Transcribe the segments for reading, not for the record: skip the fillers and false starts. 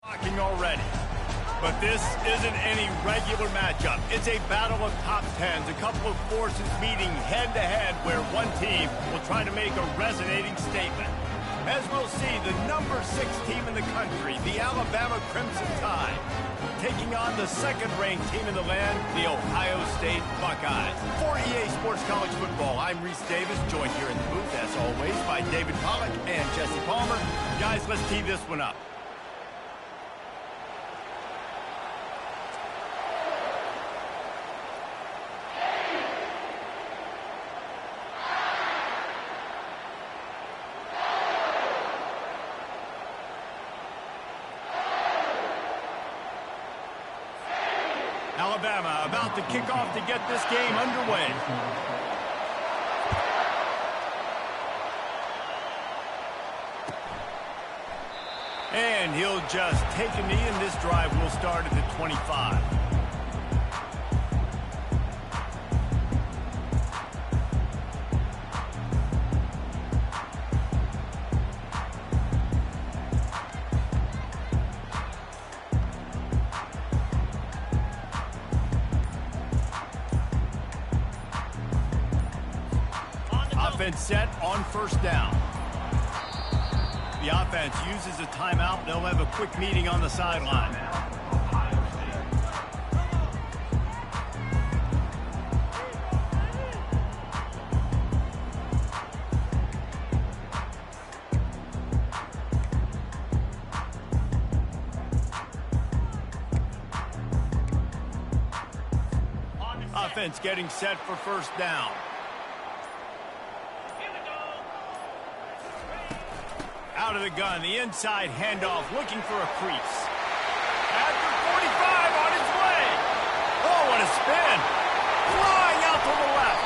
Talking already. But this isn't any regular matchup. It's a battle of top tens, a couple of forces meeting head-to-head where one team will try to make a resonating statement. As we'll see, the number 6 team in the country, the Alabama Crimson Tide, taking on the second-ranked team in the land, the Ohio State Buckeyes. For EA Sports College Football, I'm Reese Davis, joined here in the booth, as always, by David Pollack and Jesse Palmer. Guys, let's tee this one up. Alabama about to kick off to get this game underway. And he'll just take a knee, and this drive will start at the 25. Offense set on first down. The offense uses a timeout. They'll have a quick meeting on the sideline. Offense getting set for first down. Out of the gun, the inside handoff, looking for a crease. After 45 on his way. Oh, what a spin. Flying out to the left.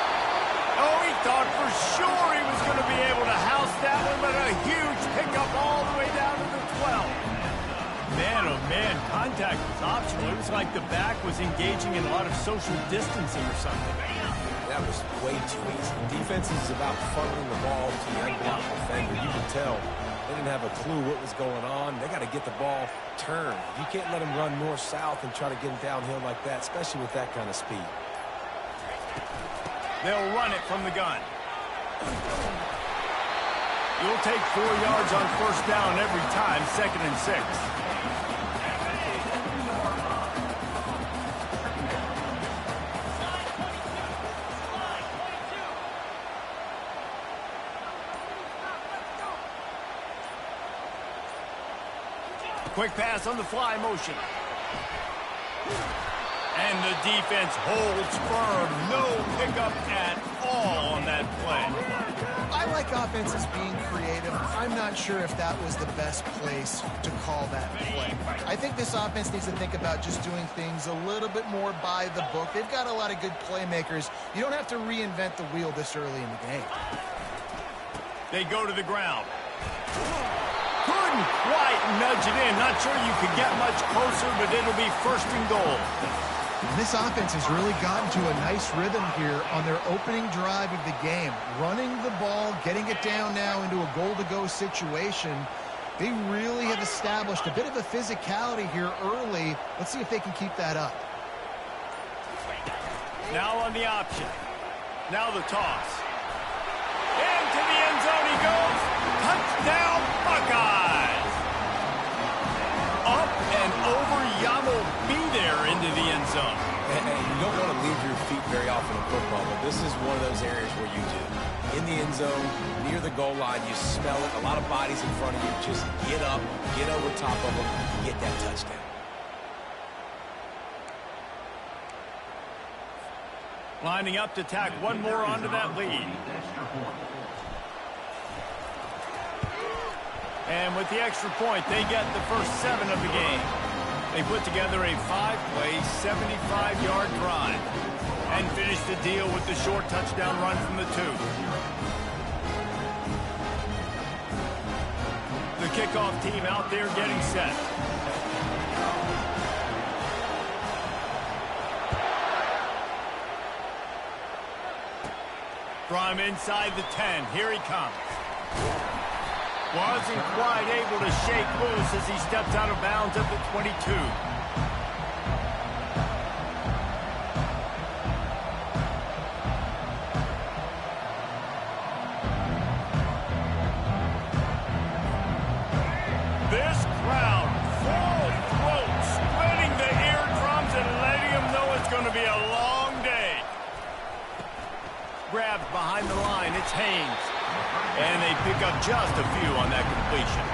Oh, he thought for sure he was going to be able to house that one, but a huge pickup all the way down to the 12. Man, oh man, contact was optional. It was like the back was engaging in a lot of social distancing or something. That was way too easy. Defense is about funneling the ball to the unblocked defender. You can tell they didn't have a clue what was going on. They got to get the ball turned. You can't let them run north-south and try to get him downhill like that, especially with that kind of speed. They'll run it from the gun. You'll take 4 yards on first down every time, 2nd and 6. Quick pass on the fly motion. And the defense holds firm. No pickup at all on that play. I like offenses being creative. I'm not sure if that was the best place to call that play. I think this offense needs to think about just doing things a little bit more by the book. They've got a lot of good playmakers. You don't have to reinvent the wheel this early in the game. They go to the ground. Couldn't quite nudge it in. Not sure you could get much closer, but it'll be 1st and goal. This offense has really gotten to a nice rhythm here on their opening drive of the game. Running the ball, getting it down now into a goal-to-go situation. They really have established a bit of a physicality here early. Let's see if they can keep that up. Now on the option. Now the toss. Into the end zone he goes. Touchdown, Buckeyes! Up and over, Yamo be there into the end zone. And you don't want to leave your feet very often in football, but this is one of those areas where you do. In the end zone, near the goal line, you smell it. A lot of bodies in front of you. Just get up, get over top of them, get that touchdown. Lining up to tack one more onto that lead. And with the extra point, they get the first 7 of the game. They put together a 5-play, 75-yard drive and finish the deal with the short touchdown run from the 2. The kickoff team out there getting set. From inside the 10, here he comes. Wasn't quite able to shake loose as he steps out of bounds at the 22. This crowd, full throat, splitting the eardrums and letting them know it's going to be a long day. Grabs behind the line, it's Haynes. And they pick up just a few on that completion.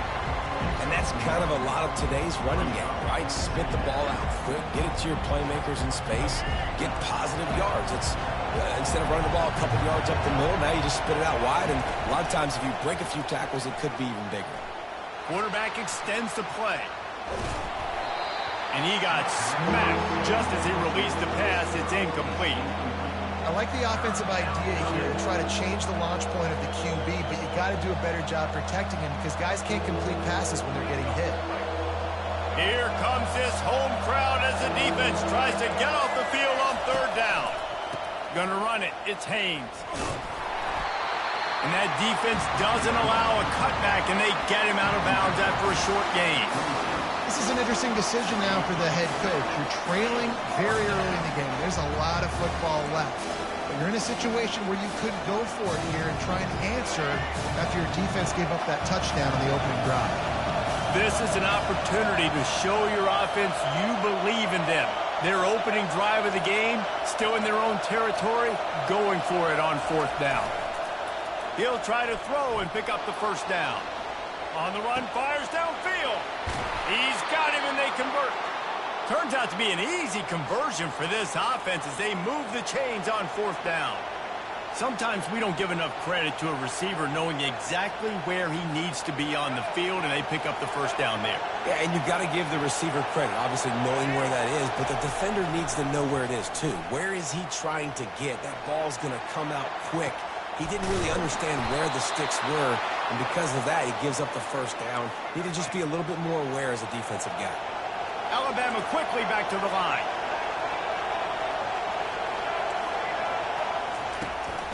And that's kind of a lot of today's running game, right? Spit the ball out quick, get it to your playmakers in space, get positive yards. It's instead of running the ball a couple yards up the middle, now you just spit it out wide. And a lot of times if you break a few tackles, it could be even bigger. Quarterback extends the play. And he got smacked just as he released the pass. It's incomplete. I like the offensive idea here to try to change the launch point of the QB, but you got to do a better job protecting him because guys can't complete passes when they're getting hit. Here comes this home crowd as the defense tries to get off the field on third down. Gonna run it. It's Haynes. And that defense doesn't allow a cutback, and they get him out of bounds after a short gain. This is an interesting decision now for the head coach. You're trailing very early in the game. There's a lot of football left. But you're in a situation where you could go for it here and try and answer after your defense gave up that touchdown on the opening drive. This is an opportunity to show your offense you believe in them. Their opening drive of the game, still in their own territory, going for it on fourth down. He'll try to throw and pick up the first down. On the run, fires downfield. He's got him, and they convert. Turns out to be an easy conversion for this offense as they move the chains on fourth down. Sometimes we don't give enough credit to a receiver knowing exactly where he needs to be on the field, and they pick up the first down there. Yeah, and you've got to give the receiver credit, obviously knowing where that is, but the defender needs to know where it is too. Where is he trying to get? That ball's going to come out quick. He didn't really understand where the sticks were, and because of that, he gives up the first down. Need to just be a little bit more aware as a defensive guy. Alabama quickly back to the line.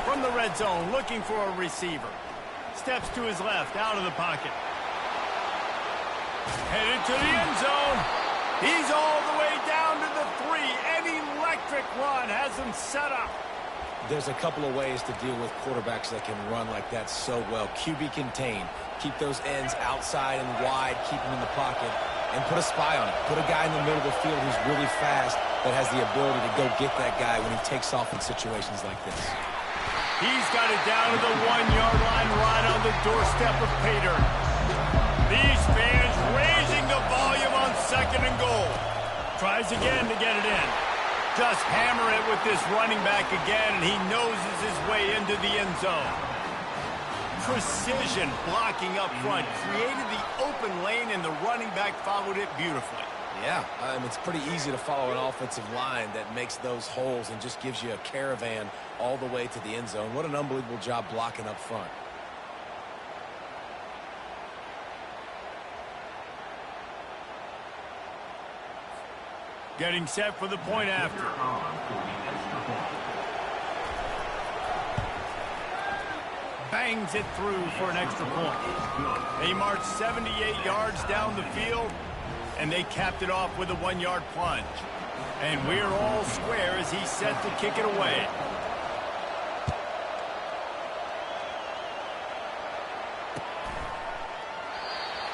From the red zone, looking for a receiver. Steps to his left, out of the pocket. Headed to the end zone. He's all the way down to the 3. An electric run has him set up. There's a couple of ways to deal with quarterbacks that can run like that so well. QB contain. Keep those ends outside and wide. Keep them in the pocket. And put a spy on it. Put a guy in the middle of the field who's really fast that has the ability to go get that guy when he takes off in situations like this. He's got it down to the 1-yard line right on the doorstep of pay dirt. These fans raising the volume on second and goal. Tries again to get it in. Just hammer it with this running back again, and he noses his way into the end zone. Precision blocking up front, created the open lane, and the running back followed it beautifully. Yeah, it's pretty easy to follow an offensive line that makes those holes and just gives you a caravan all the way to the end zone. What an unbelievable job blocking up front. Getting set for the point after. Bangs it through for an extra point. They marched 78 yards down the field, and they capped it off with a 1-yard plunge. And we're all square as he's set to kick it away.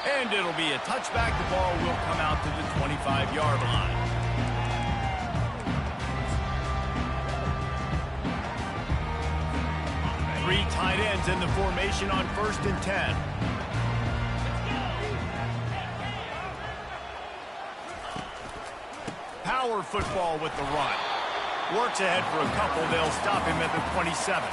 And it'll be a touchback. The ball will come out to the 25-yard line. Three tight ends in the formation on 1st and 10. Power football with the run. Works ahead for a couple. They'll stop him at the 27.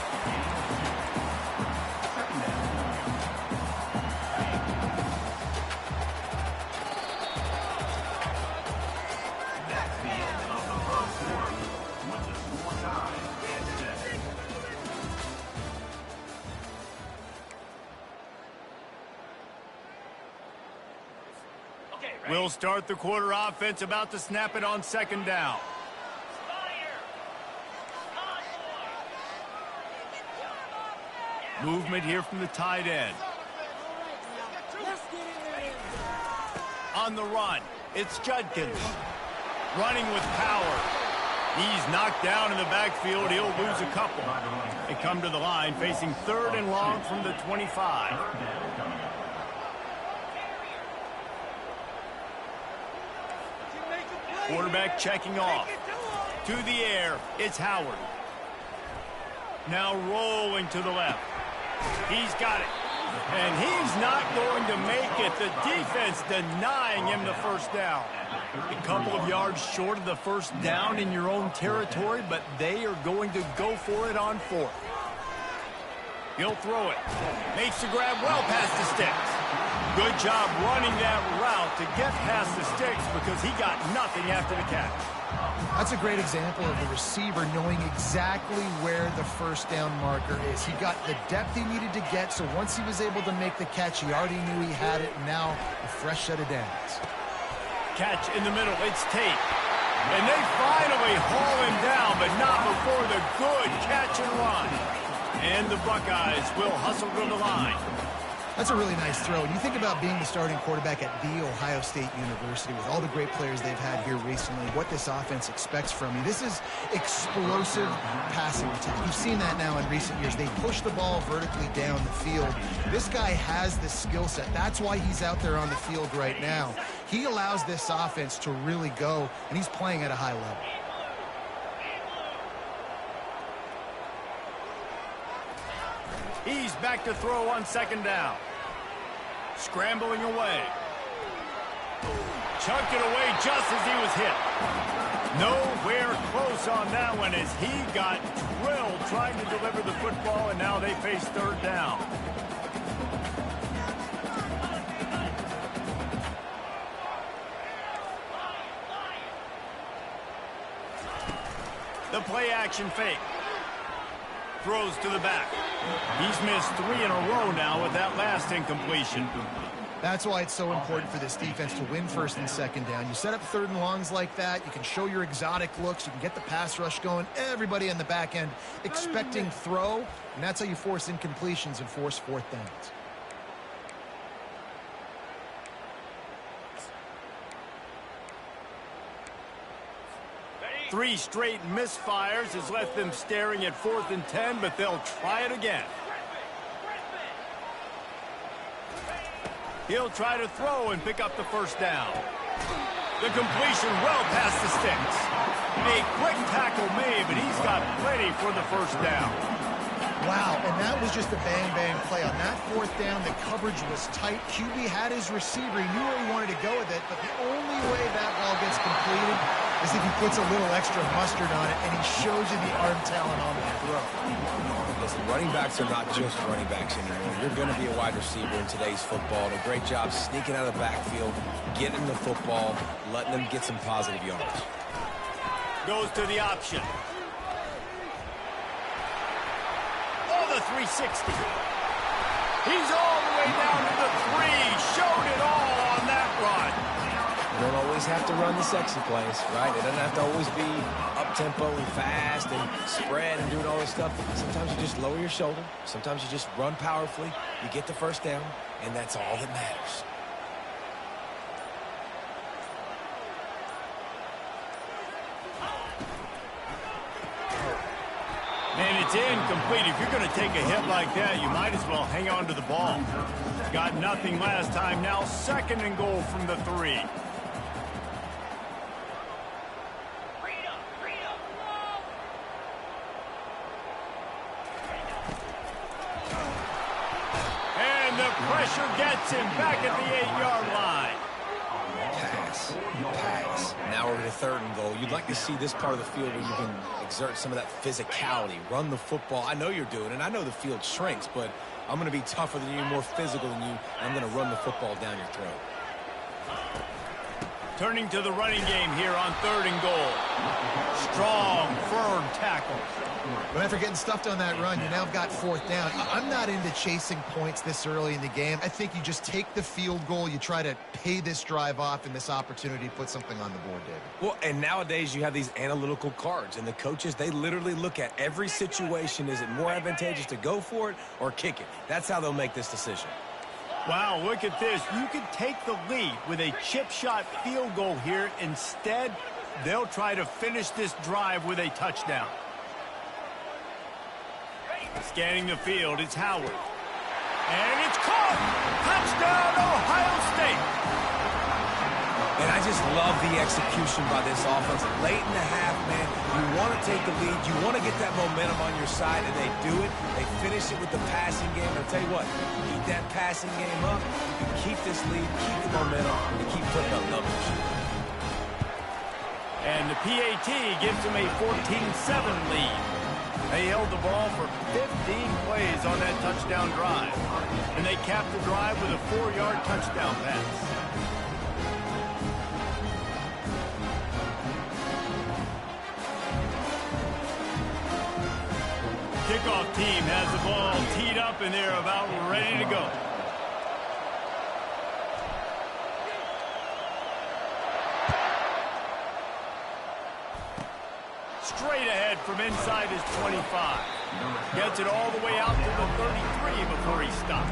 We'll start the quarter offense, about to snap it on 2nd down. Movement here from the tight end. on the run. It's Judkins. Running with power. He's knocked down in the backfield. He'll lose a couple. They come to the line facing 3rd and long from the 25. Quarterback checking off. To the air, it's Howard. Now rolling to the left. He's got it. And he's not going to make it. The defense denying him the first down. A couple of yards short of the first down in your own territory, but they are going to go for it on 4th. He'll throw it. Makes the grab well past the sticks. Good job running that route to get past the sticks because he got nothing after the catch. That's a great example of the receiver knowing exactly where the first down marker is. He got the depth he needed to get, so once he was able to make the catch, he already knew he had it, and now a fresh set of downs. Catch in the middle, it's Tate. And they finally haul him down, but not before the good catch and run. And the Buckeyes will hustle to the line. That's a really nice throw. And you think about being the starting quarterback at The Ohio State University with all the great players they've had here recently, what this offense expects from you. This is explosive passing attack. You've seen that now in recent years. They push the ball vertically down the field. This guy has the skill set. That's why he's out there on the field right now. He allows this offense to really go, and he's playing at a high level. He's back to throw on 2nd down. Scrambling away. Chucked it away just as he was hit. Nowhere close on that one as he got drilled trying to deliver the football, and now they face 3rd down. The play action fake. Throws to the back. He's missed 3 in a row now with that last incompletion. That's why it's so important for this defense to win 1st and 2nd down. You set up 3rd and longs like that. You can show your exotic looks. You can get the pass rush going. Everybody in the back end expecting throw, and that's how you force incompletions and force 4th downs. Three straight misfires has left them staring at 4th and 10, but they'll try it again. He'll try to throw and pick up the 1st down. The completion well past the sticks. A quick tackle made, but he's got plenty for the 1st down. Wow, and that was just a bang-bang play. On that 4th down, the coverage was tight. QB had his receiver. He knew where he wanted to go with it, but the only way that ball gets completed is if he puts a little extra mustard on it, and he shows you the arm talent on that throw. Listen, running backs are not just running backs anymore. You're going to be a wide receiver in today's football. A great job sneaking out of the backfield, getting the football, letting them get some positive yards. Goes to the option. Oh, the 360. He's all the way down to the 3. Showed it all on that run. You don't always have to run the sexy plays, right? It doesn't have to always be up-tempo and fast and spread and doing all this stuff. Sometimes you just lower your shoulder. Sometimes you just run powerfully. You get the 1st down, and that's all that matters. And it's incomplete. If you're going to take a hit like that, you might as well hang on to the ball. Got nothing last time. Now 2nd and goal from the 3. And the pressure gets him back at the 8-yard line. Pass. Now we're to 3rd and goal. You'd like to see this part of the field where you can exert some of that physicality, run the football. I know you're doing it, and I know the field shrinks, but I'm going to be tougher than you, more physical than you, and I'm going to run the football down your throat. Turning to the running game here on 3rd and goal. Strong, firm tackle. But after getting stuffed on that run, you now got 4th down. I'm not into chasing points this early in the game. I think you just take the field goal. You try to pay this drive off and this opportunity to put something on the board, David. Well, and nowadays you have these analytical cards, and the coaches, they literally look at every situation. Is it more advantageous to go for it or kick it? That's how they'll make this decision. Wow, look at this. You could take the lead with a chip shot field goal here. Instead, they'll try to finish this drive with a touchdown. Scanning the field, it's Howard. And it's caught! Touchdown, Ohio State! And I just love the execution by this offense. Late in the half, man, you want to take the lead. You want to get that momentum on your side, and they do it. They finish it with the passing game. And I'll tell you what, keep that passing game up. You can keep this lead, keep the momentum, and keep putting up numbers. And the PAT gives them a 14-7 lead. They held the ball for 15 plays on that touchdown drive. And they capped the drive with a 4-yard touchdown pass. Kickoff team has the ball teed up, and they're about ready to go. Straight ahead from inside his 25. Gets it all the way out to the 33 before he stopped.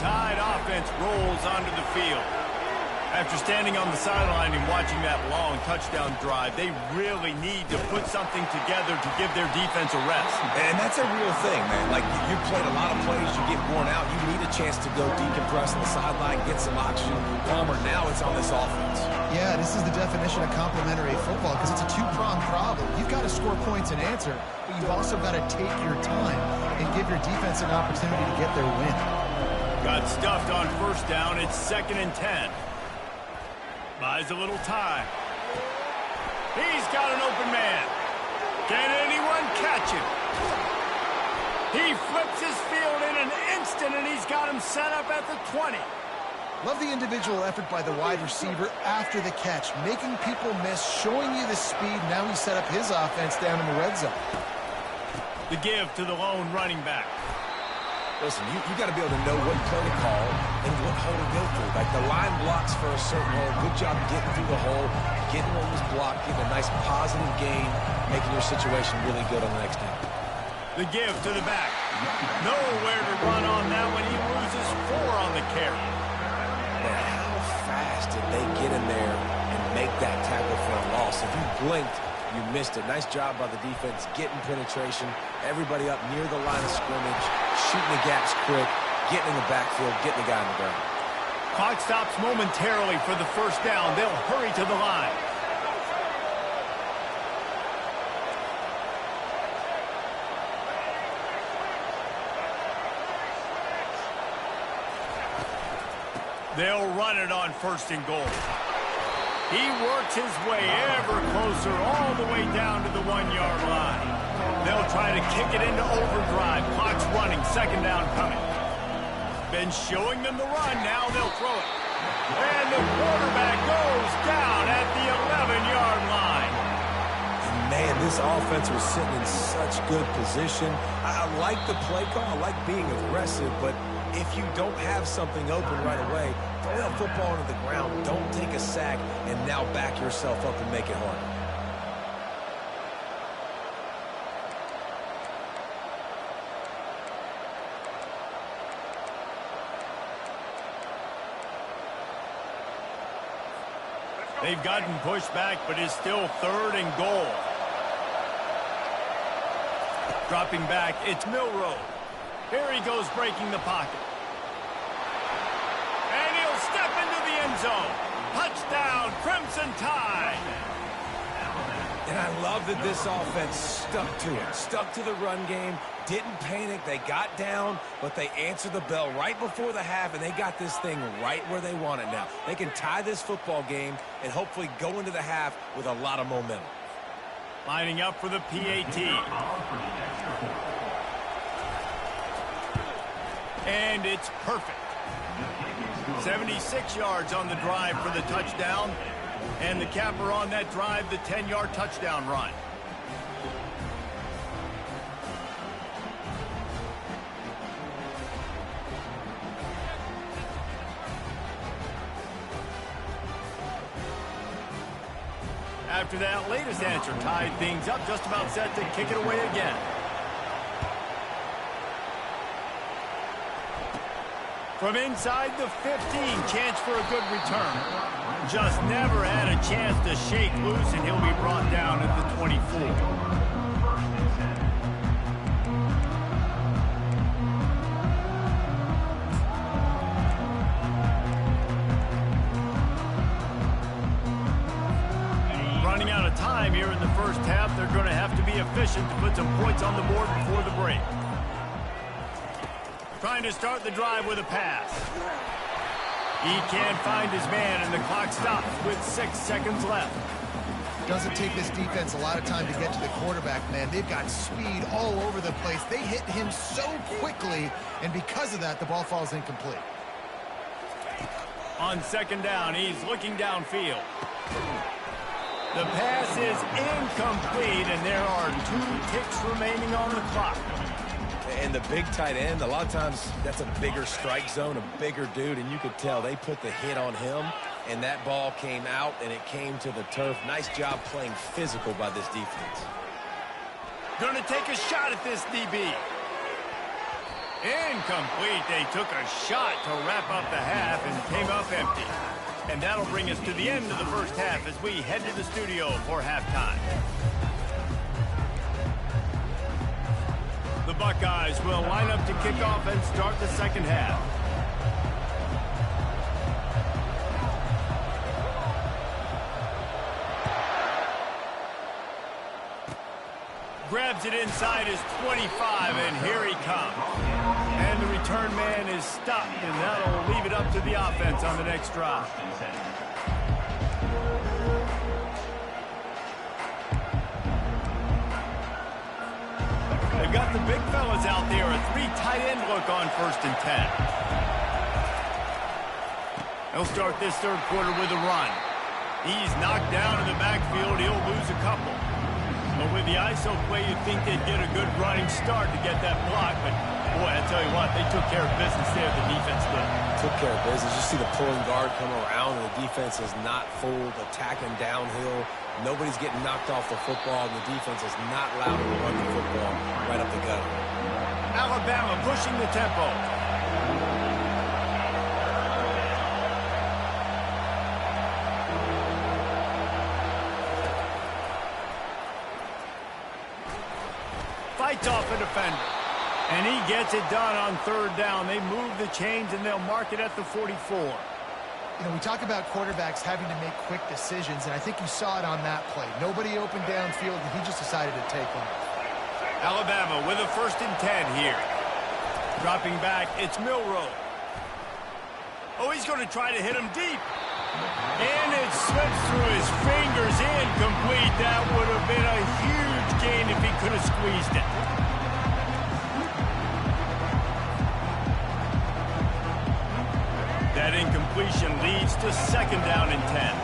Tide offense rolls onto the field. After standing on the sideline and watching that long touchdown drive, they really need to put something together to give their defense a rest. And that's a real thing, man. Like, you played a lot of plays, you get worn out, you need a chance to go decompress on the sideline, get some oxygen. Palmer, now it's on this offense. Yeah, this is the definition of complementary football because it's a two-pronged problem. You've got to score points and answer, but you've also got to take your time and give your defense an opportunity to get their win. Got stuffed on first down. It's 2nd and 10. Buys a little time. He's got an open man. Can anyone catch him? He flips his field in an instant, and he's got him set up at the 20. Love the individual effort by the wide receiver after the catch, making people miss, showing you the speed. Now he's set up his offense down in the red zone. The give to the lone running back. Listen, you got to be able to know what play to call and what hole to go through. Like, the line blocks for a certain hole. Good job getting through the hole, getting what was blocked, getting a nice positive gain, making your situation really good on the next down. The give to the back. Nowhere to run on that one. He loses 4 on the carry. Man, how fast did they get in there and make that tackle for a loss? If you blinked, you missed it. Nice job by the defense, getting penetration. Everybody up near the line of scrimmage, shooting the gaps quick, getting in the backfield, getting the guy on the ground. Clock stops momentarily for the first down. They'll hurry to the line. They'll run it on 1st and goal. He works his way ever closer all the way down to the 1-yard line. They'll try to kick it into overdrive. Clock's running, 2nd down coming. Been showing them the run, now they'll throw it. And the quarterback goes down at the 11-yard line. And man, this offense was sitting in such good position. I like the play call, I like being aggressive, but if you don't have something open right away, throw that football into the ground. Don't take a sack and now back yourself up and make it harder. They've gotten pushed back, but it's still 3rd and goal. Dropping back, it's Milroe. Here he goes breaking the pocket. And he'll step into the end zone. Touchdown, Crimson Tide. And I love that this offense stuck to it. Stuck to the run game. Didn't panic. They got down, but they answered the bell right before the half, and they got this thing right where they want it now. They can tie this football game and hopefully go into the half with a lot of momentum. Lining up for the PAT. And it's perfect. 76 yards on the drive for the touchdown. And the capper on that drive, the 10-yard touchdown run. After that latest answer tied things up, just about set to kick it away again. From inside the 15, chance for a good return. Just never had a chance to shake loose, and he'll be brought down at the 24. Running out of time here in the first half, they're going to have to be efficient to put some points on the board before the break. Trying to start the drive with a pass. He can't find his man, and the clock stops with 6 seconds left. Doesn't take this defense a lot of time to get to the quarterback, man. They've got speed all over the place. They hit him so quickly, and because of that, the ball falls incomplete. On second down, he's looking downfield. The pass is incomplete, and there are 2 ticks remaining on the clock. And the big tight end, a lot of times that's a bigger strike zone, a bigger dude, and you could tell they put the hit on him, and that ball came out, and it came to the turf. Nice job playing physical by this defense. Going to take a shot at this DB. Incomplete. They took a shot to wrap up the half and came up empty. And that'll bring us to the end of the first half as we head to the studio for halftime. The Buckeyes will line up to kick off and start the second half. Grabs it inside his 25, and here he comes. And the return man is stopped, and that'll leave it up to the offense on the next drive. They've got the big fellas out there, a 3 tight end look on 1st and 10. They'll start this third quarter with a run. He's knocked down in the backfield. He'll lose a couple. But with the ISO play, you'd think they'd get a good running start to get that block. But, boy, I tell you what, they took care of business there, the defense did. Took care of business. You see the pulling guard come around, and the defense is not fooled, attacking downhill. Nobody's getting knocked off the football, and the defense is not allowed to run the football right up the gut. Alabama pushing the tempo. Fights off a defender. And he gets it done on third down. They move the chains, and they'll mark it at the 44. You know, we talk about quarterbacks having to make quick decisions, and I think you saw it on that play. Nobody opened downfield, and he just decided to take one. Alabama with a 1st and 10 here. Dropping back, it's Milroe. Oh, he's going to try to hit him deep. And it slips through his fingers, incomplete. That would have been a huge gain if he could have squeezed it. That incompletion leads to 2nd down and 10.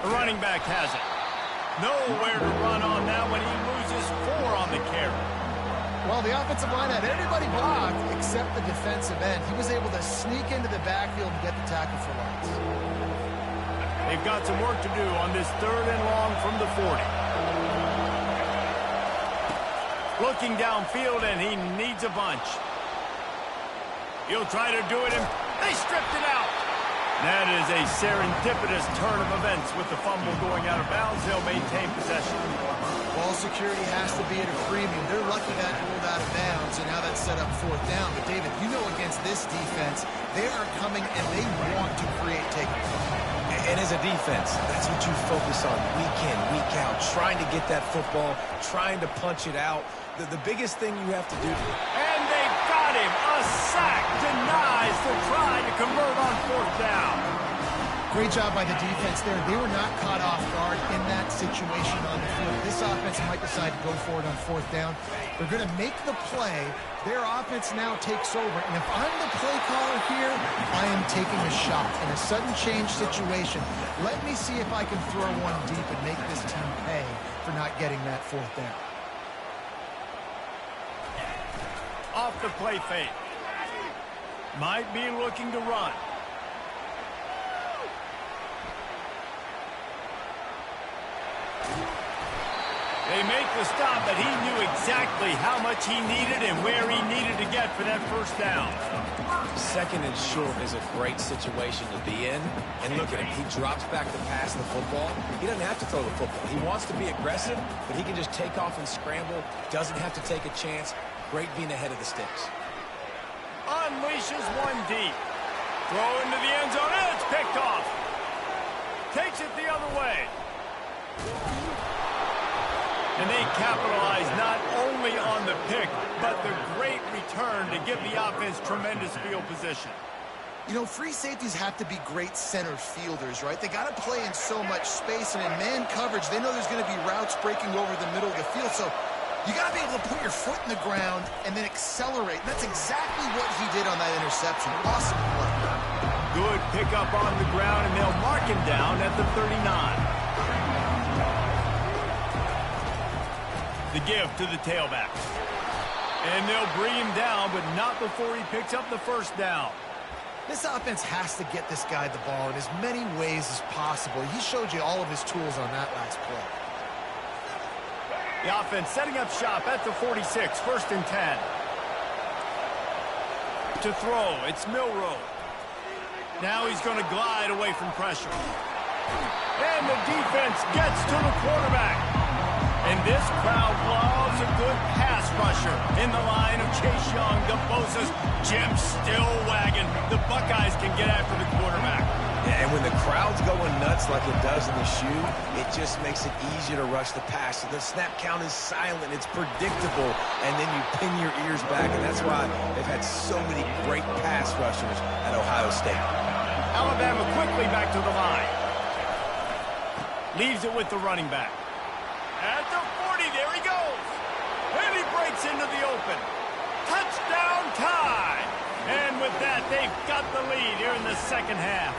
The running back has it. Nowhere to run on that one. He loses 4 on the carry. Well, the offensive line had everybody blocked except the defensive end. He was able to sneak into the backfield and get the tackle for loss. They've got some work to do on this 3rd and long from the 40. Looking downfield, and he needs a bunch. He'll try to do it, and they stripped it out. That is a serendipitous turn of events with the fumble going out of bounds. They'll maintain possession. Ball security has to be at a premium. They're lucky that rolled out of bounds, and now that's set up 4th down. But, David, you know against this defense, they are coming and they want to create takeaways. And as a defense, that's what you focus on week in, week out, trying to get that football, trying to punch it out. The biggest thing you have to do to And they got him. A sack denies the try to convert on 4th down. Great job by the defense there. They were not caught off guard in that situation on the field. This offense might decide to go for it on 4th down. They're going to make the play. Their offense now takes over. And if I'm the play caller here, I am taking a shot in a sudden change situation. Let me see if I can throw one deep and make this team pay for not getting that 4th down. Off the play fake. Might be looking to run. They make the stop, but he knew exactly how much he needed and where he needed to get for that first down. Second and short is a great situation to be in. And look at him. He drops back to pass the football. He doesn't have to throw the football. He wants to be aggressive, but he can just take off and scramble. Doesn't have to take a chance. Great being ahead of the sticks. Unleashes one deep. Throw into the end zone, and it's picked off. Takes it the other way. And they capitalize not only on the pick, but the great return to give the offense tremendous field position. You know, free safeties have to be great center fielders, right? They got to play in so much space, and in man coverage, they know there's going to be routes breaking over the middle of the field. So you got to be able to put your foot in the ground and then accelerate. And that's exactly what he did on that interception. Awesome play. Good pickup on the ground, and they'll mark him down at the 39. The give to the tailback. And they'll bring him down, but not before he picks up the first down. This offense has to get this guy the ball in as many ways as possible. He showed you all of his tools on that last play. The offense setting up shop at the 46, first and 10. To throw, it's Milroe. Now he's going to glide away from pressure. And the defense gets to the quarterback. And this crowd loves a good pass rusher in the line of Chase Young, DeBosa's Jim still wagging. The Buckeyes can get after the quarterback. Yeah, and when the crowd's going nuts like it does in the shoe, it just makes it easier to rush the pass. So the snap count is silent, it's predictable, and then you pin your ears back, and that's why they've had so many great pass rushers at Ohio State. Alabama quickly back to the line. Leaves it with the running back. At the 40, there he goes. And he breaks into the open. Touchdown time. And with that, they've got the lead here in the second half.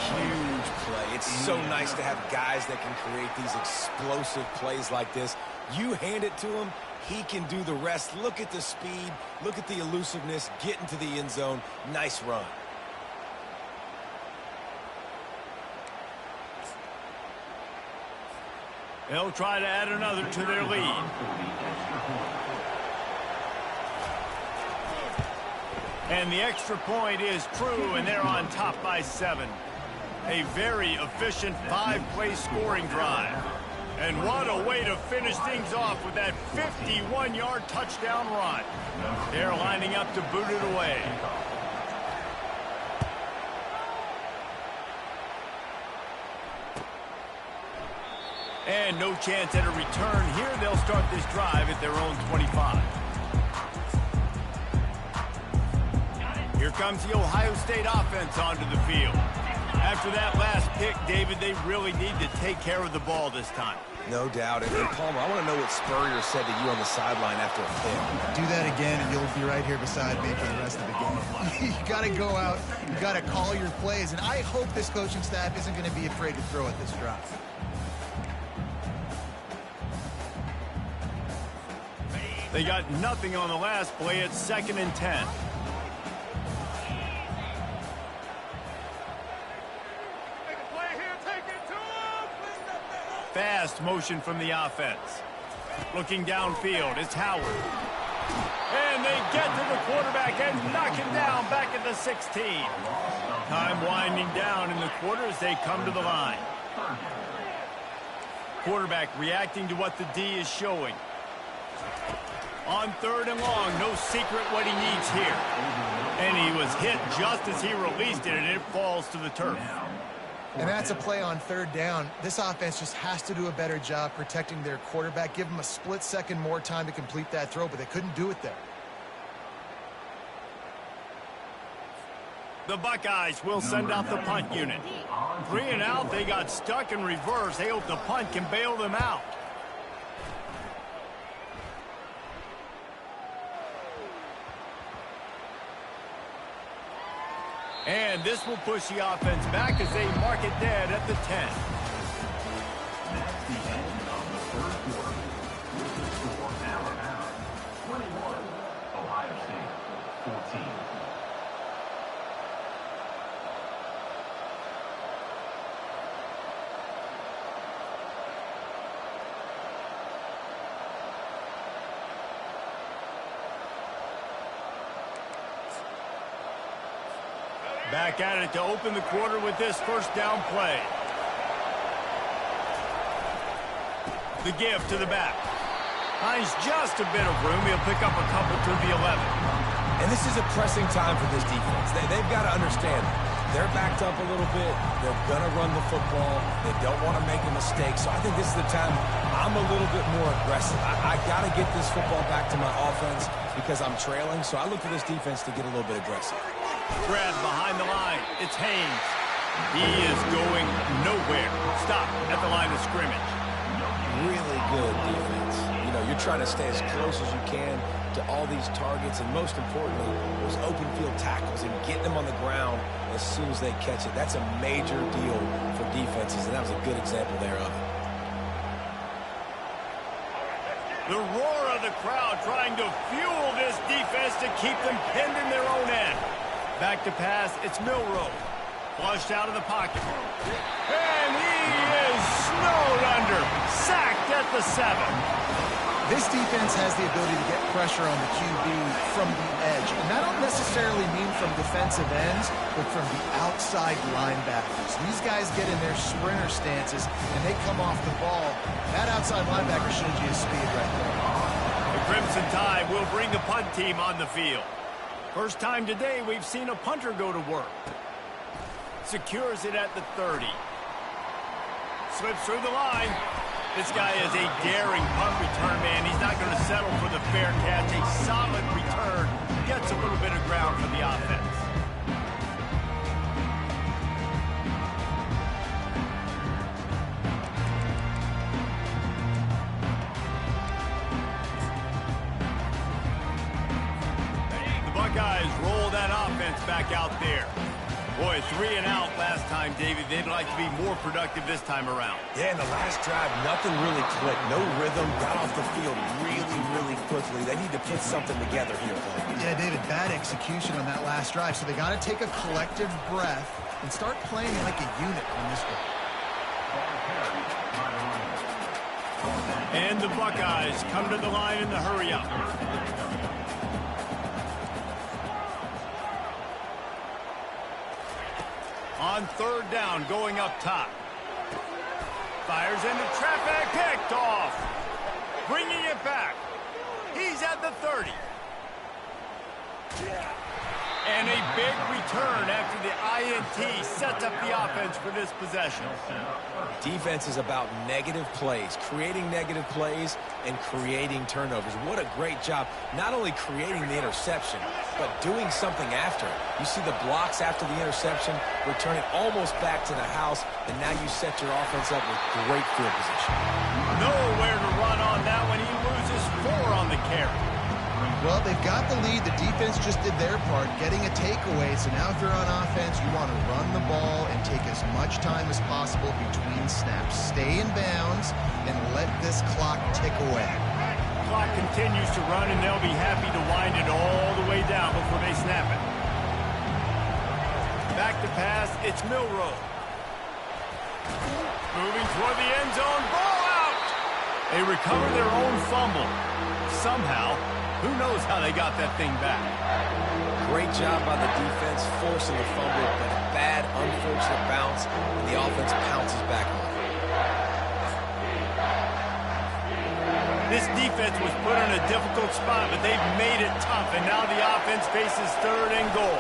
Huge play. It's so nice to have guys that can create these explosive plays like this. You hand it to him, he can do the rest. Look at the speed. Look at the elusiveness. Get into the end zone. Nice run. They'll try to add another to their lead. And the extra point is true, and they're on top by 7. A very efficient 5-play scoring drive. And what a way to finish things off with that 51-yard touchdown run. They're lining up to boot it away. And no chance at a return here. They'll start this drive at their own 25. Here comes the Ohio State offense onto the field. After that last pick, David, they really need to take care of the ball this time. No doubt. And Palmer, I want to know what Spurrier said to you on the sideline after a pick. Do that again, and you'll be right here beside me for the rest of the game. You got to go out. You got to call your plays. And I hope this coaching staff isn't going to be afraid to throw at this drive. They got nothing on the last play. It's 2nd and 10. Fast motion from the offense. Looking downfield, it's Howard. And they get to the quarterback and knock him down back at the 16. Time winding down in the quarter as they come to the line. Quarterback reacting to what the D is showing. On 3rd and long, no secret what he needs here. And he was hit just as he released it, and it falls to the turf. And that's a play on 3rd down. This offense just has to do a better job protecting their quarterback. Give him a split second more time to complete that throw, but they couldn't do it there. The Buckeyes will send out the punt unit. 3 and out, they got stuck in reverse. They hope the punt can bail them out. And this will push the offense back as they mark it dead at the 10. That's the end of the third quarter. With the score Alabama 21, Ohio State 14. Back at it to open the quarter with this first down play. The give to the back. Finds just a bit of room. He'll pick up a couple through the 11. And this is a pressing time for this defense. They've got to understand that. They're backed up a little bit. They're going to run the football. They don't want to make a mistake. So I think this is the time I'm a little bit more aggressive. I got to get this football back to my offense because I'm trailing. So I look for this defense to get a little bit aggressive. Grab behind the line. It's Haynes. He is going nowhere. Stop at the line of scrimmage. Really good defense. You know, you're trying to stay as close as you can to all these targets, and most importantly, those open field tackles and getting them on the ground as soon as they catch it. That's a major deal for defenses, and that was a good example there of it. The roar of the crowd trying to fuel this defense to keep them pinned in their own end. Back to pass, it's Milroe. Flushed out of the pocket. And he is snowed under. Sacked at the 7. This defense has the ability to get pressure on the QB from the edge. And I don't necessarily mean from defensive ends, but from the outside linebackers. These guys get in their sprinter stances, and they come off the ball. That outside linebacker shows you his speed right there. The Crimson Tide will bring the punt team on the field. First time today we've seen a punter go to work. Secures it at the 30. Slips through the line. This guy is a daring punt return man. He's not going to settle for the fair catch. A solid return. Gets a little bit of ground for the offense. The Buckeyes roll that offense back out there. Boy, 3 and out last time, David. They'd like to be more productive this time around. Yeah, in the last drive, nothing really clicked. No rhythm. Got off the field really quickly. They need to put something together here. Yeah, David, bad execution on that last drive. So they got to take a collective breath and start playing like a unit on this one. And the Buckeyes come to the line in the hurry-up. On third down, going up top. Fires into traffic, picked off. Bringing it back. He's at the 30. And a big return after the INT sets up the offense for this possession. Defense is about negative plays, creating negative plays and creating turnovers. What a great job, not only creating the interception, but doing something after. You see the blocks after the interception, return it almost back to the house, and now you set your offense up with great field position. Nowhere to run on that when he loses 4 on the carry. Well, they've got the lead. The defense just did their part, getting a takeaway. So now if you're on offense, you want to run the ball and take as much time as possible between snaps. Stay in bounds and let this clock tick away. Clock continues to run, and they'll be happy to wind it all the way down before they snap it. Back to pass, it's Milroe. Moving toward the end zone, ball out! They recover their own fumble. Somehow, who knows how they got that thing back. Great job by the defense, forcing the fumble, but a bad, unfortunate bounce, and the offense pounces back on it. This defense was put in a difficult spot, but they've made it tough, and now the offense faces 3rd and goal.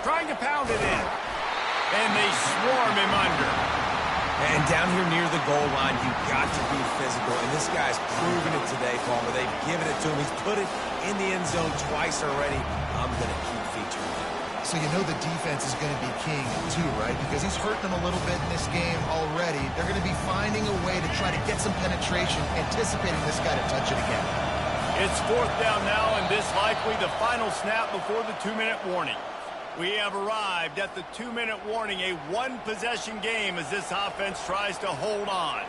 Trying to pound it in, and they swarm him under. And down here near the goal line, you've got to be physical, and this guy's proven it today, Palmer. They've given it to him. He's put it in the end zone twice already. I'm going to keep featuring him. So you know the defense is going to be king, too, right? Because he's hurting them a little bit in this game already. They're going to be finding a way to try to get some penetration, anticipating this guy to touch it again. It's 4th down now, and this likely the final snap before the 2-minute warning. We have arrived at the 2-minute warning, a 1-possession game as this offense tries to hold on.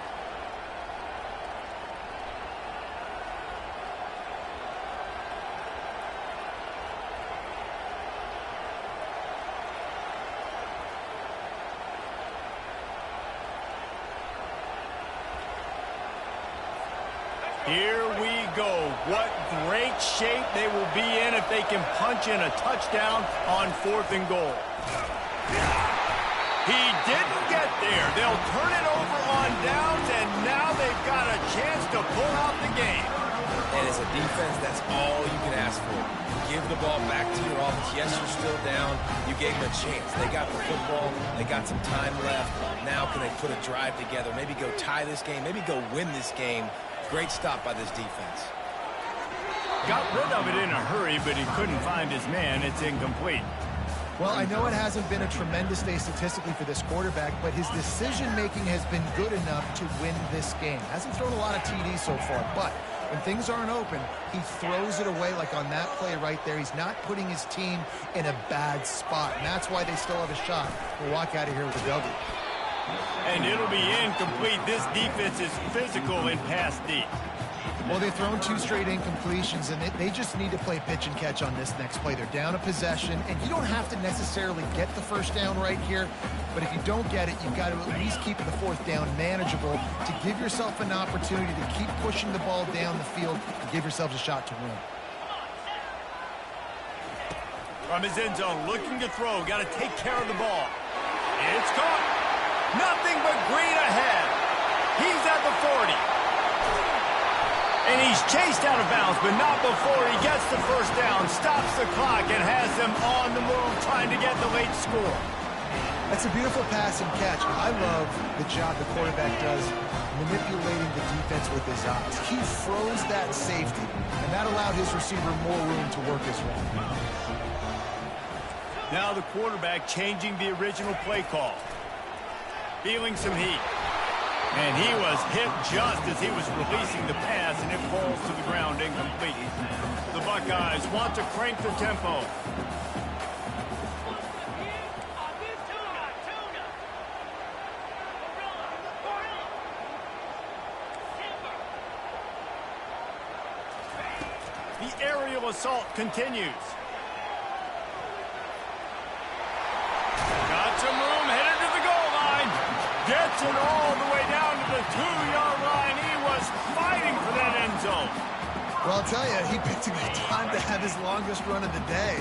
Here we go. What great shape they will be in if they can punch in a touchdown on 4th and goal. He didn't get there. They'll turn it over on downs, and now they've got a chance to pull out the game. And as a defense, that's all you can ask for. Give the ball back to your offense. Yes, you're still down. You gave them a chance. They got the football. They got some time left. Now can they put a drive together? Maybe go tie this game. Maybe go win this game. Great stop by this defense. Got rid of it in a hurry, but he couldn't find his man. It's incomplete. Well, I know it hasn't been a tremendous day statistically for this quarterback, but his decision-making has been good enough to win this game. Hasn't thrown a lot of TDs so far, but when things aren't open, he throws it away like on that play right there. He's not putting his team in a bad spot, and that's why they still have a shot to walk out of here with a W. And it'll be incomplete. This defense is physical in pass deep. Well, they've thrown 2 straight incompletions, and they just need to play pitch and catch on this next play. They're down a possession, and you don't have to necessarily get the first down right here, but if you don't get it, you've got to at least keep the 4th down manageable to give yourself an opportunity to keep pushing the ball down the field and give yourselves a shot to win. From his end zone, looking to throw. Got to take care of the ball. It's caught. Nothing but green ahead. He's at the 40. And he's chased out of bounds, but not before he gets the first down, stops the clock, and has them on the move trying to get the late score. That's a beautiful pass and catch. I love the job the quarterback does manipulating the defense with his eyes. He froze that safety, and that allowed his receiver more room to work his route. Now the quarterback changing the original play call. Feeling some heat. And he was hit just as he was releasing the pass, and it falls to the ground incomplete. The Buckeyes want to crank the tempo. The aerial assault continues. Got some room, headed to the goal line. Gets it all the way down to the 2-yard line. He was fighting for that end zone. Well, I'll tell you, he picked a good time to have his longest run of the day.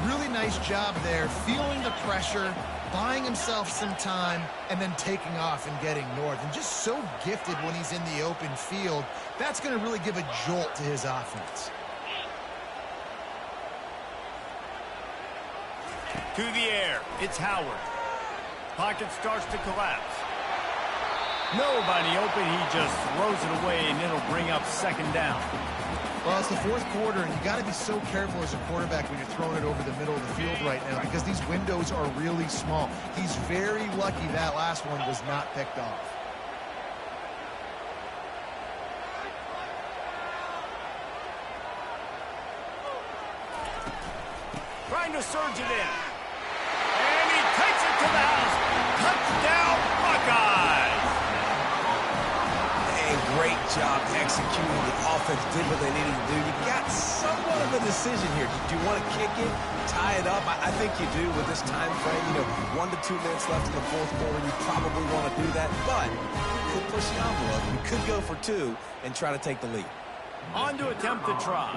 Really nice job there, feeling the pressure, buying himself some time, and then taking off and getting north. And just so gifted when he's in the open field. That's going to really give a jolt to his offense. To the air, it's Howard. Pocket starts to collapse. Nobody open, he just throws it away, and it'll bring up 2nd down. Well, it's the 4th quarter, and you got to be so careful as a quarterback when you're throwing it over the middle of the field right now because these windows are really small. He's very lucky that last one was not picked off. Trying to surge it in. And he takes it to the house. Touchdown, Buckeyes! Hey, great job executing. The offense did what they needed to do. You got somewhat of a decision here. Do you want to kick it, tie it up? I think you do with this time frame. 1 to 2 minutes left in the 4th quarter. You probably want to do that, but you could push the envelope. You could go for 2 and try to take the lead. On to attempt the try.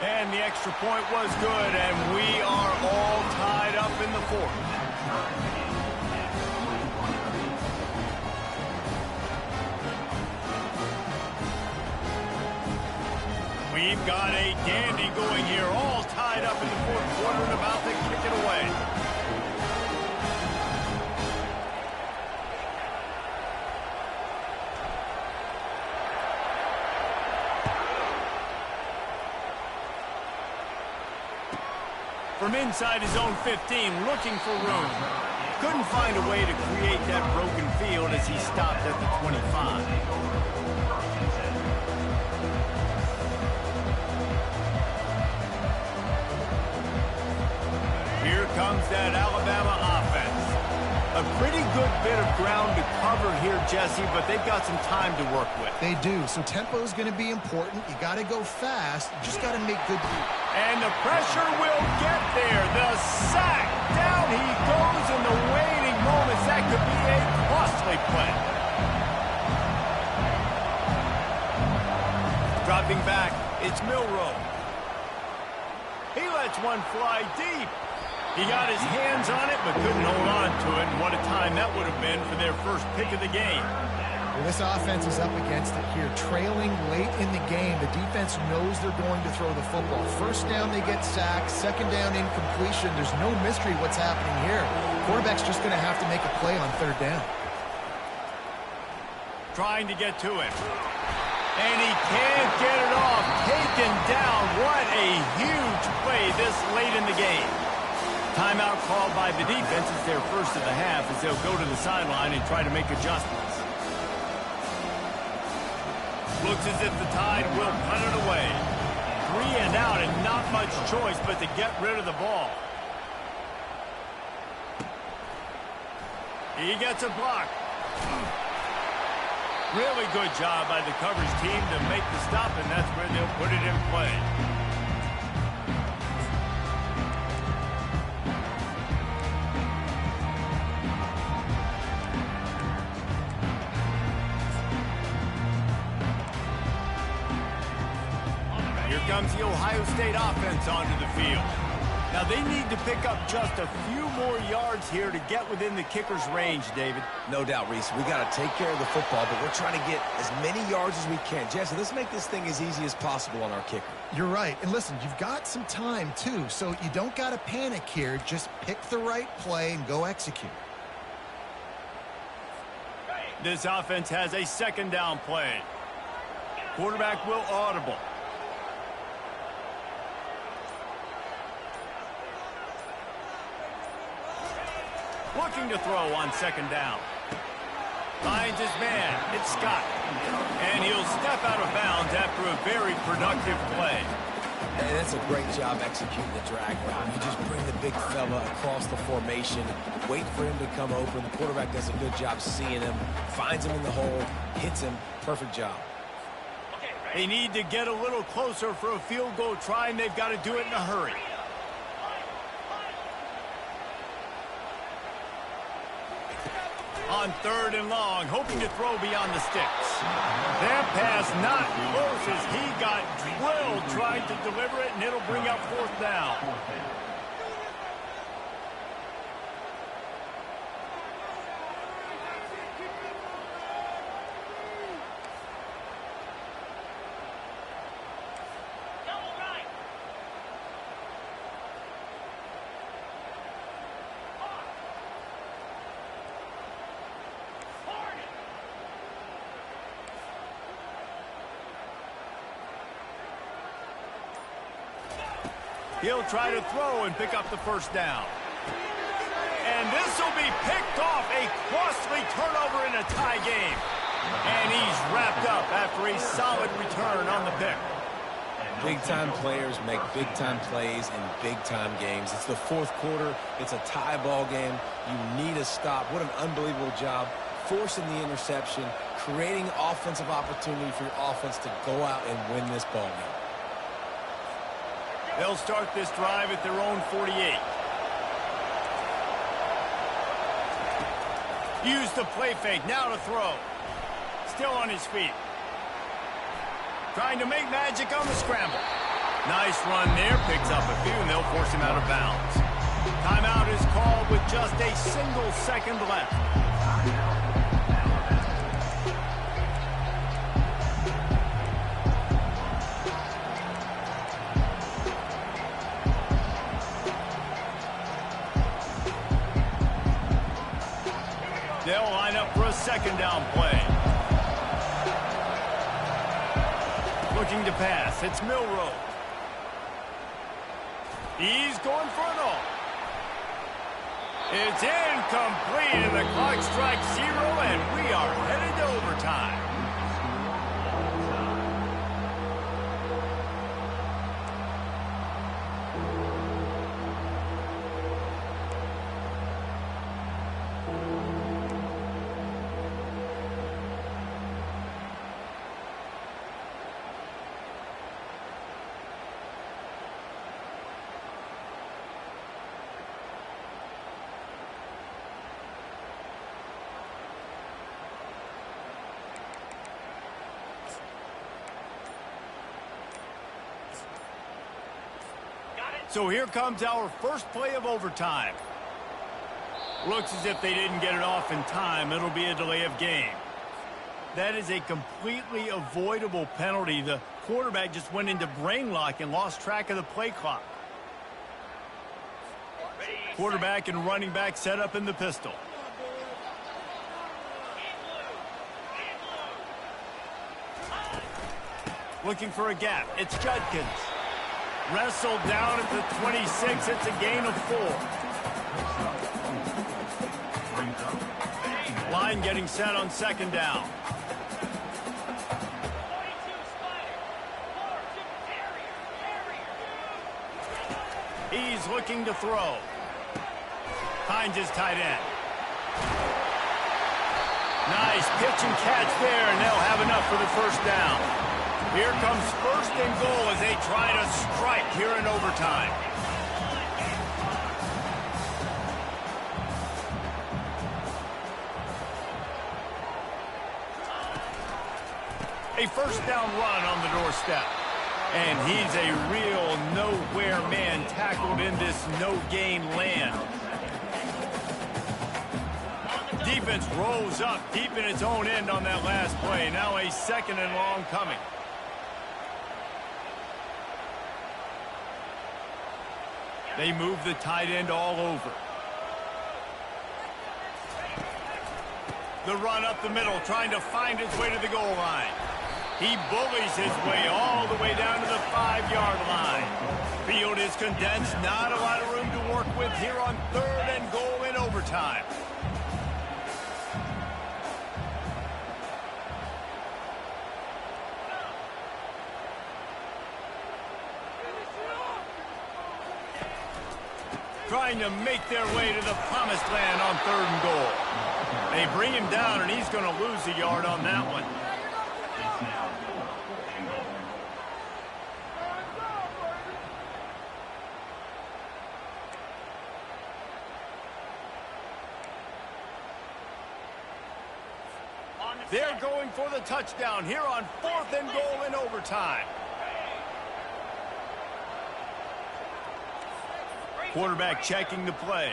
And the extra point was good, and we are all tied up in the 4th. We've got a dandy going here, all tied up in the 4th quarter and about to kick it away. From inside his own 15, looking for room. Couldn't find a way to create that broken field as he stopped at the 25. Here comes that Alabama offense. A pretty good bit of ground to cover here, Jesse, but they've got some time to work with. They do, so tempo is going to be important. You got to go fast. You just got to make good use. And the pressure will get there. The sack. Down he goes in the waiting moments. That could be a costly play. Dropping back, it's Milroe. He lets one fly deep. He got his hands on it, but couldn't hold on to it. And what a time that would have been for their first pick of the game. Well, this offense is up against it here. Trailing late in the game, the defense knows they're going to throw the football. First down, they get sacked. Second down, incompletion. There's no mystery what's happening here. Quarterback's just going to have to make a play on third down. Trying to get to it. And he can't get it off. Taken down. What a huge play this late in the game. Timeout called by the defense. It's their first of the half as they'll go to the sideline and try to make adjustments. Looks as if the Tide will punt it away. 3 and out and not much choice but to get rid of the ball. He gets a block. Really good job by the coverage team to make the stop, and that's where they'll put it in play. Here comes the Ohio State offense onto the field. Now they need to pick up just a few more yards here to get within the kicker's range, David. No doubt, Reese. We got to take care of the football, but we're trying to get as many yards as we can. Jesse, let's make this thing as easy as possible on our kicker. You're right. And listen, you've got some time, too, so you don't got to panic here. Just pick the right play and go execute. This offense has a second down play. Quarterback will audible. Looking to throw on second down. Finds his man. It's Scott. And he'll step out of bounds after a very productive play. And that's a great job executing the drag route. You just bring the big fella across the formation, wait for him to come open. The quarterback does a good job seeing him, finds him in the hole, hits him. Perfect job. They need to get a little closer for a field goal try, and they've got to do it in a hurry. On third and long, hoping to throw beyond the sticks. That pass not close as he got drilled trying to deliver it, and it'll bring up fourth down. He'll try to throw and pick up the first down. And this will be picked off. A costly turnover in a tie game. And he's wrapped up after a solid return on the pick. Big-time players make big-time plays in big-time games. It's the fourth quarter. It's a tie ball game. You need a stop. What an unbelievable job forcing the interception, creating offensive opportunity for your offense to go out and win this ball game. They'll start this drive at their own 48. Use the play fake. Now to throw. Still on his feet. Trying to make magic on the scramble. Nice run there. Picks up a few, and they'll force him out of bounds. Timeout is called with just a single second left. They'll line up for a second down play. Looking to pass. It's Milroe. He's going for it all. It's incomplete, and the clock strikes 0, and we are headed to overtime. So here comes our first play of overtime. Looks as if they didn't get it off in time. It'll be a delay of game. That is a completely avoidable penalty. The quarterback just went into brain lock and lost track of the play clock. Quarterback and running back set up in the pistol. Looking for a gap. It's Judkins. Wrestled down at the 26. It's a gain of 4. Line getting set on second down. He's looking to throw. Finds his tight end. Nice pitch and catch there, and they'll have enough for the first down. Here comes first and goal as they try to strike here in overtime. A first down run on the doorstep. And he's a real nowhere man tackled in this no-gain land. Defense rolls up deep in its own end on that last play. Now a second and long coming. They move the tight end all over. The run up the middle, trying to find his way to the goal line. He bullies his way all the way down to the 5-yard line. Field is condensed, not a lot of room to work with here on third and goal in overtime. Trying to make their way to the promised land on third and goal. They bring him down, and he's going to lose a yard on that one. They're going for the touchdown here on fourth and goal in overtime. Quarterback checking the play.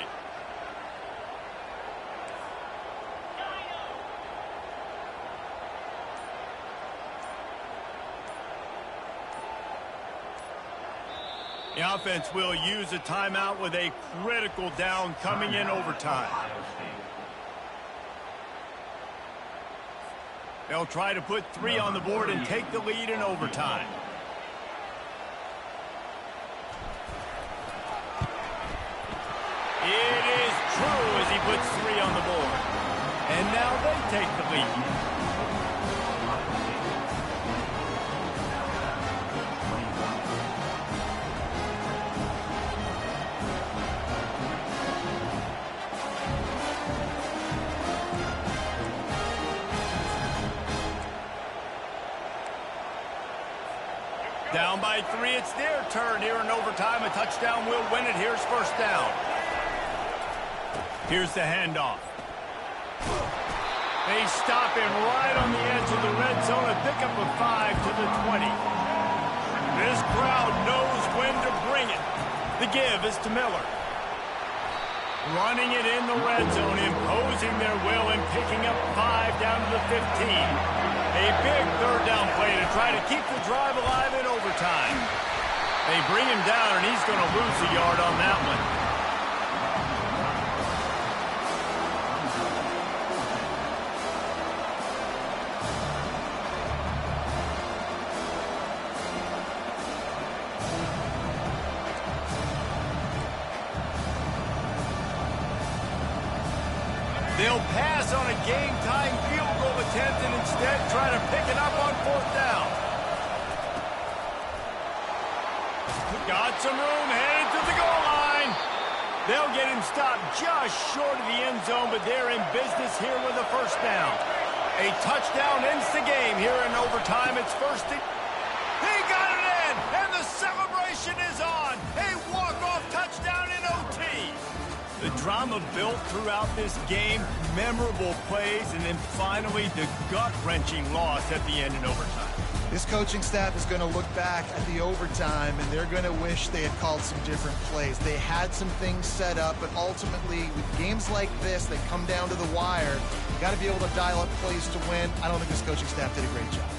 The offense will use a timeout with a critical down coming in overtime. They'll try to put 3 on the board and take the lead in overtime. It is true as he puts 3 on the board. And now they take the lead. Down by 3, it's their turn here in overtime. A touchdown will win it. Here's first down. Here's the handoff. They stop him right on the edge of the red zone. A pickup of 5 to the 20. This crowd knows when to bring it. The give is to Miller. Running it in the red zone, imposing their will and picking up 5 down to the 15. A big third down play to try to keep the drive alive in overtime. They bring him down, and he's going to lose a yard on that one. They'll pass on a game-tying field goal attempt and instead try to pick it up on fourth down. Got some room, headed to the goal line. They'll get him stopped just short of the end zone, but they're in business here with a first down. A touchdown ends the game here in overtime. It's first and... He got it in, and the celebration is on. A walk-off touchdown in OT. The drama built throughout this game, memorable plays, and then finally the gut-wrenching loss at the end in overtime. This coaching staff is going to look back at the overtime, and they're going to wish they had called some different plays. They had some things set up, but ultimately, with games like this that come down to the wire, you got to be able to dial up plays to win. I don't think this coaching staff did a great job.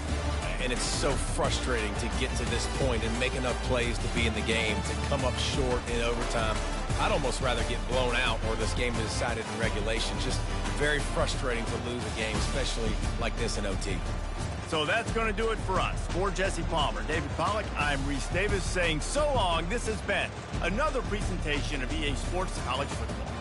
And it's so frustrating to get to this point and make enough plays to be in the game, to come up short in overtime. I'd almost rather get blown out or this game is decided in regulation. Just very frustrating to lose a game, especially like this in OT. So that's going to do it for us. For Jesse Palmer, David Pollack, I'm Reese Davis saying so long. This has been another presentation of EA Sports College Football.